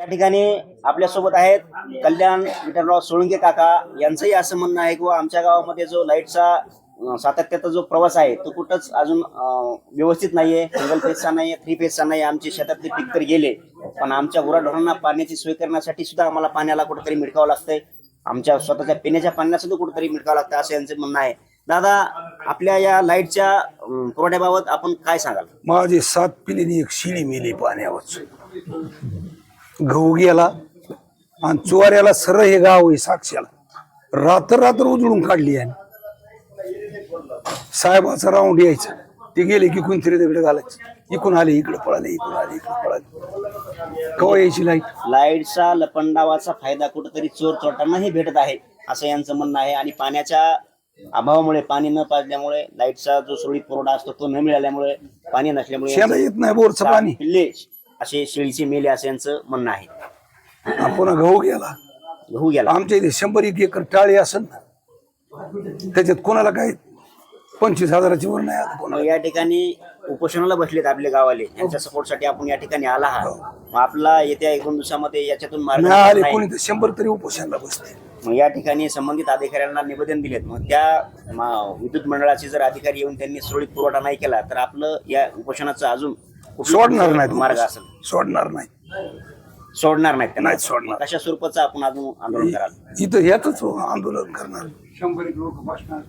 या ठिकाणी आपल्यासोबत आहेत कल्याण विठ्ठलराव सोळंके काका. यांचंही असं म्हणणं आहे की आमच्या गावामध्ये जो लाईटचा सातत्याचा जो प्रवास आहे तो कुठंच अजून व्यवस्थित नाहीये. सिंगल फेजचा नाहीये, 3 फेजचा नाही. आमचे शेतातले पीक तर गेले, पण आमच्या गुराढोरांना पाण्याची सोय करण्यासाठी सुद्धा आम्हाला पाण्याला कुठेतरी मिळकावं लागतंय. आमच्या स्वतःच्या पिण्याच्या पाण्याला सुद्धा कुठेतरी मिळकावं लागतं, असं यांचं म्हणणं आहे. दादा, आपल्या या लाईटच्या पुरवठ्याबाबत आपण काय सांगाल? माझे 7 पिढीने एक शिळी मेली पाण्यावर. गहू गेला आणि चोऱ्याला सरळ हे गाव आहे साक्षाला रात्र उजळून काढली. आणि साहेबाचा राऊंड यायचा, ते गेले की कोणतरी दगड घालायचं, इकडून आले इकडे पळाले, इकडून आले इकडे पळाले. कवा यायची लाईटचा लपंडावाचा फायदा कुठेतरी चोर चोरट्यांनाही भेटत आहे, असं यांचं म्हणणं आहे. आणि पाण्याच्या अभावामुळे, पाणी न पाजल्यामुळे, लाईटचा जो सुरळीत पुरवठा असतो तो न मिळाल्यामुळे, पाणी नसल्यामुळे येत नाही बोरचं पाणी, पिल्ले असे शेळीचे मेले, असं यांचं म्हणणं आहे. पुन्हा गहू गेला. आमच्या इथे 100 एकर टाळी असेल ना, त्याच्यात कोणाला काय 25,000ची वर नाही आला. या ठिकाणी उपोषणाला बसलेत आपले गावाले, यांच्या सपोर्टसाठी आपण या ठिकाणी आला आहात. मग आपला येत्या 1-2 दिवसामध्ये याच्यातून मार्ग आले, कोणी तर 100 तरी उपोषणाला बसते. मग या ठिकाणी संबंधित अधिकाऱ्यांना निवेदन दिलेत. मग त्या विद्युत मंडळाचे जर अधिकारी येऊन त्यांनी सुरळीत पुरवठा नाही केला तर आपलं या उपोषणाचं अजून सोडणार नाही मार्ग असेल. सोडणार नाहीत नाही सोडणार. कशा स्वरूपाचं आपण अजून आंदोलन कराल? इथं ह्याच आंदोलन करणार. 100 लोक बसणार.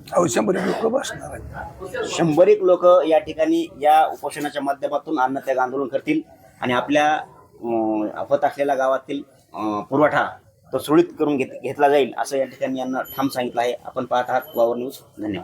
100 लोक या ठिकाणी या उपोषणाच्या माध्यमातून अन्नत्याग आंदोलन करतील आणि आपल्या होत असलेल्या गावातील पुरवठा तो सुरळीत करून घेतला जाईल, असं या ठिकाणी यांना ठाम सांगितलं आहे. आपण पाहत आहात वावर न्यूज. धन्यवाद.